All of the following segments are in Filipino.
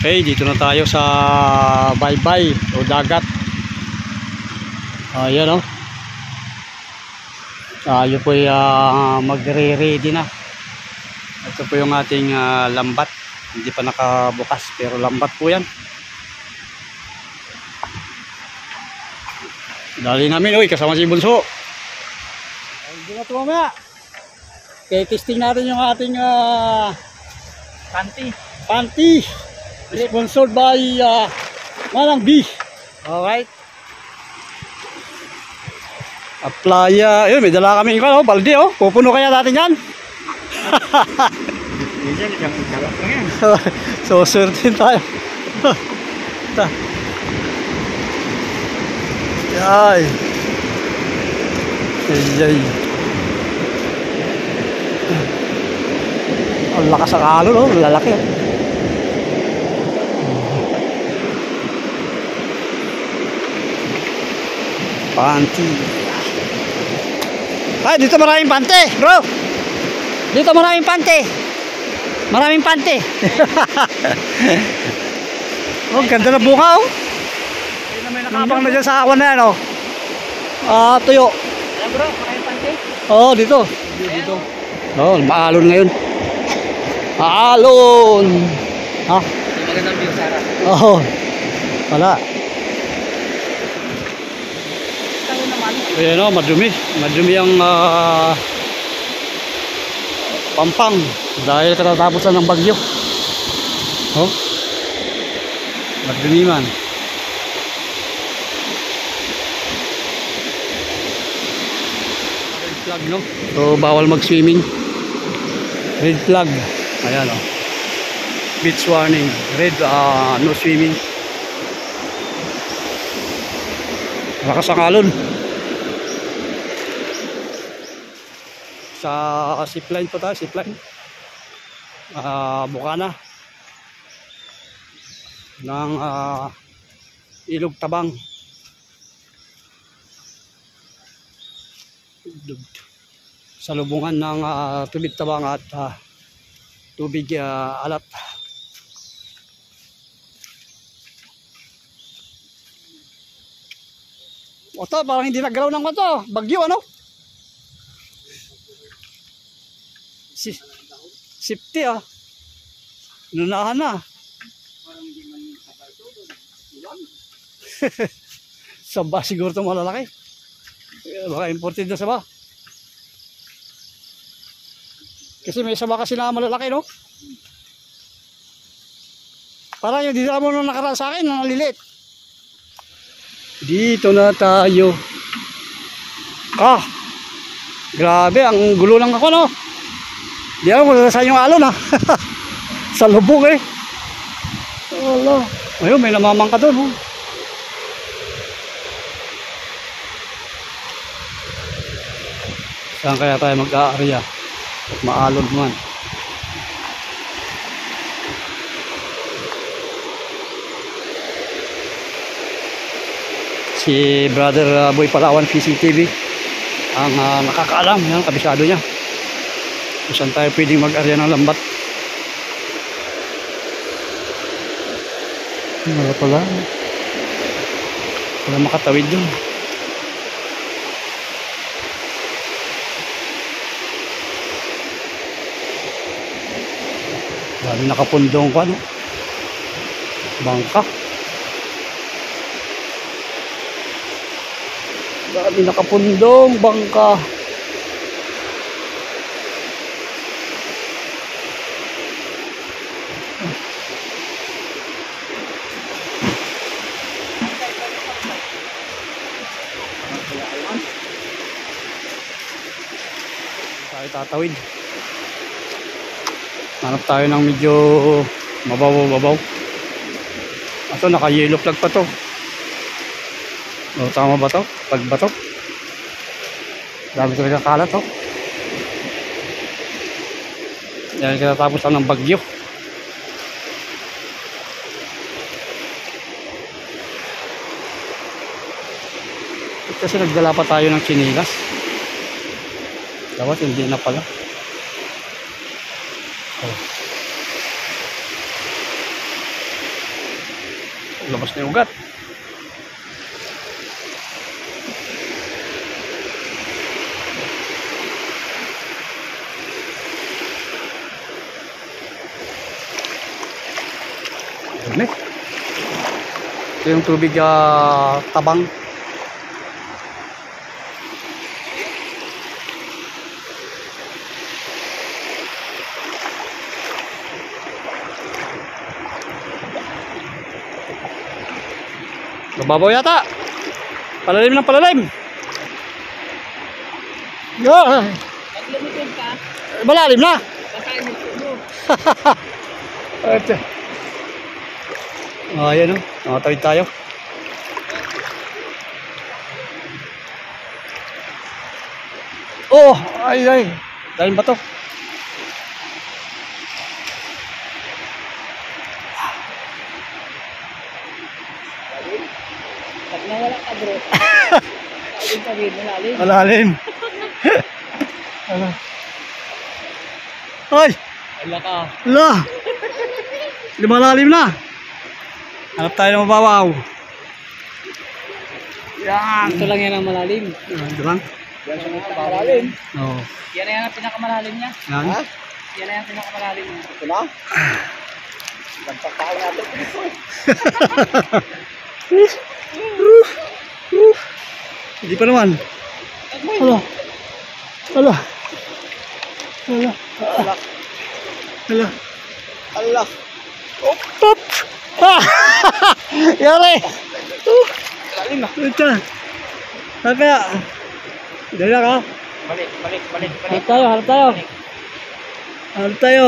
Okay, dito na tayo sa baybay o dagat. Ayan o. Tayo po ay magre-ready na. Ito po yung ating lambat. Hindi pa nakabukas pero lambat po yan. Dali namin, uy, kasama si Bunso. Hindi na ito mamaya. Okay, testing natin yung ating panty. Sponsored by Manang B. Alright. Apply, yun, may dala kami yung balde, oh. Pupuno kaya natin yan. So, certain tayo. Yay. Yay. Ang lakas ang alon, oh. Lalaki, oh. Panty. Ay, dito maraming pante, bro. Dito maraming pante. Maraming pante. Oh, ganda na bunga, oh. Nakabang na dyan sa awan na yan, oh. Tuyo. Ayan, bro, maraming pante. Oh, dito. Dito. Oh, maalon ngayon. Maalon. Ha? Magandang view, Sarah. Oh. Wala. Ayan o, madumi. Madumi ang Pampang dahil katatapusan ng bagyo. Oh, madumi man. Red flag, no? So bawal mag-swimming. Red flag. Ayan o, beach warning. Red, no swimming. Lakas ang alon. Sa zipline po tayo, zipline. Bukana ng Ilog Tabang. Sa lubungan ng Tubig Tabang at Tubig Alat. Oto, parang hindi naggalaw ng mato. Bagyo, ano? Safety, Lunahan na. Saba siguro ito malalaki. Baka imported na saba. Kasi may saba kasi na malalaki, no? Parang yung dinala mo nung nakaraan sa akin, naliliit. Dito na tayo. Grabe, ang gulo lang ako, no? Di ako kung saan yung alon, ha? Sa lubog, eh. Wala. Ayun, may namamang ka doon, oh. Saan kaya tayo mag-aarya? Maalon man. Si Brother Boy Palawan PCTV ang nakakaalam, yan, kabisado niya kung saan tayo pwedeng mag-arya ng lambat. Wala makatawid dun. Dami nakapundong ko, ano, bangka. Dami nakapundong bangka. Tayo tatawid. Hanap tayo ng medyo mababaw. Ito, naka-yellow flag pa to. O, tama ba to? Flag ba to? Dami talaga kalat, to. Yan, kinatapos lang ng bagyo. Kasi nagdala pa tayo ng chinilas. Dapat hindi na pala. Oh. Labas na yung ugat. Dumi. Ito yung tubig tabang. Mababaw yata. Palalim ng palalim. Yeah. Pag-lumikod ka, Malalim na. basahin mo mo. Ito. Oh, ayan o. Nakatawid tayo. Oh, ay, ay. Dalim ba to? Pag nawala ka bro, sabihin malalim. Malalim. Ala. Ay, Wala ka. ala. Di malalim na. Hanap tayo ng mababaw. Yan. Ito lang yan ang malalim. Ito lang. Yan ang pinakamalalim. Oo. Yan na yan ang pinakamalalim niya. Yan. Yan na yan ang pinakamalalim niya. Ito na? Nagpakain natin ito eh. Hindi pa naman. Ala. Ala. Ala. Ala. Allah. Top. Ah! Yari. Lalim na. Ito. Saan kaya? Dala ka. Balik, balik, balik, balik. Harap tayo, harap tayo. Ano tayo?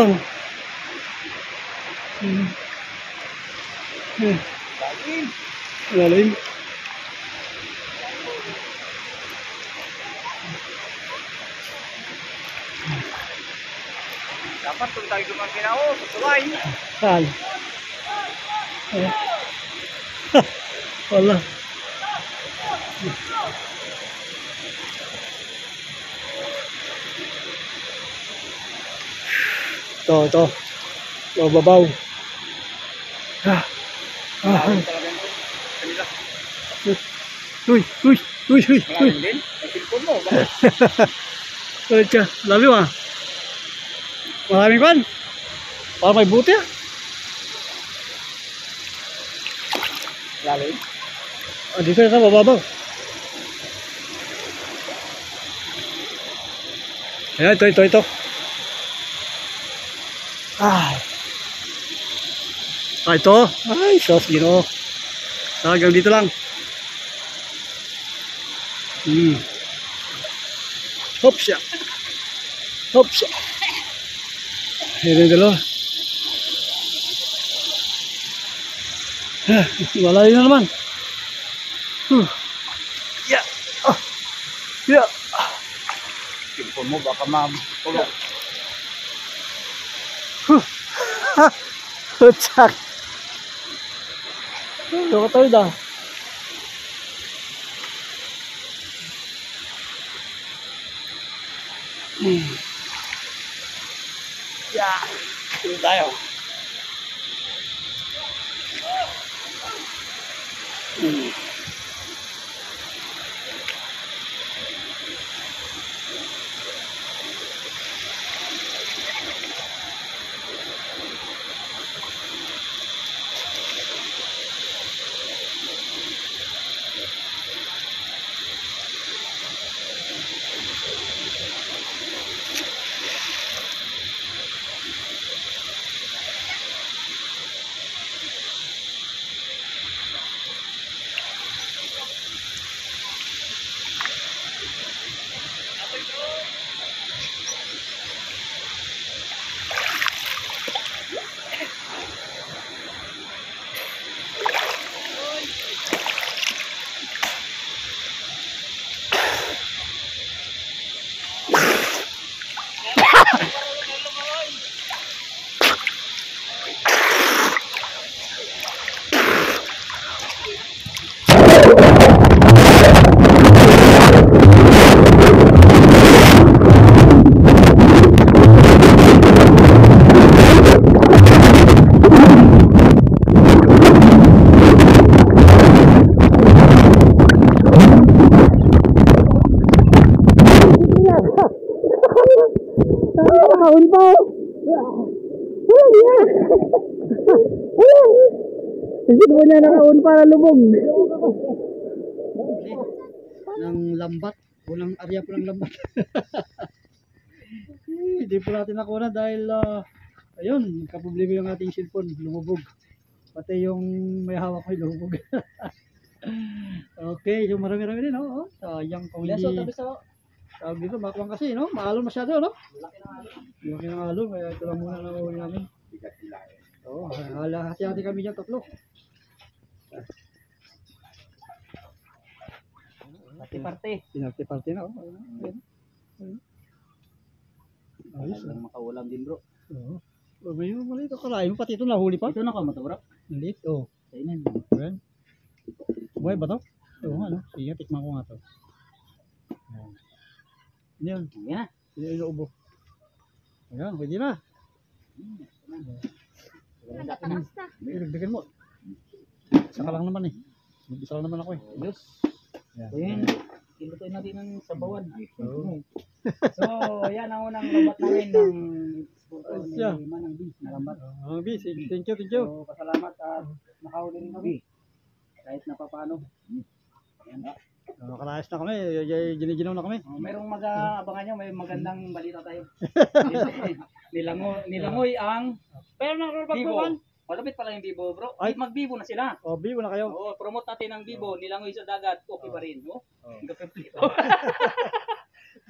Lalim. Lalim. Dapat kung tayo gumaginaw, susulay. Saan? Eh. Wala. Ito. Mababaw. Ah. Ah. Kanila. Uy. Malalim din. Ang cellphone mo. Ulit ka. Lalim ah. Maraming kwan. Parang may buti ah. Lalim. Dito na sa mababaw. Ayan, ito. Ah, ito. Ay, sos, Ginoo. Hanggang dito lang. Hopsya. Ayan yung dalawa. Wala yun na naman. Yeah. Yeah. Cellphone mo baka ma-tulog. Hutsak. Ano ka tayo da? Yeah. Dito tayo. nakaon pa. Wala niya. Hindi mo niya nakaon para lubog. Ng lambat. Unang area po ng lambat. Hindi po natin nakuha dahil ayun, kaproblema yung ating cellphone, lumubog. Pati yung may hawak ko lumubog. Okay, yung marami-rami din, no? Sayang kung hindi. Tawag dito, makuwang kasi, no? Maalon masyado, no? Laki ng alon, kaya ito lang muna nakahuli namin. Oo, hati-hati kami dyan, tatlo. Party-party. Pinarty-party na, oh. Ayos, Lang makaulam din bro. oo. Oh, may maliit ako. Kalahin mo pati ito, nahuli pa. Ito na ka matura. Maliit, oh. Kainan. Ayan. Buhay ba to? Oo nga, no? Sige, tikman ko nga to. Ayan. Yan. Yan. Yan yung ubo. Ayan, pwede na. Basta. Ilagdagan mo. Saka lang naman eh. Mag-isa lang naman ako eh. Yes. Yan. Ayan. Kilutoy natin ng sabawan. Oo. So, yan ang unang labat namin ng ni Asya. Manang B. Nalambat. Bis, thank you, thank you. So, pasalamat at nakahuli rin kami. Kahit na paano. Ayan. Nakalayas na kami, giniginaw na kami. Merong mag-aabangan nyo, may magandang balita tayo. Nilangoy ang Pero nang Bibo. Malapit pala yung Bibo bro. Ay. Mag-Bibo na sila. Oh, bibo na kayo. Oo, promote natin ang Bibo. Nilangoy sa dagat, okay pa rin. No?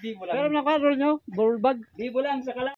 Bibo lang. Pero nakaroon nyo, ball bag. Bibo lang sa kala.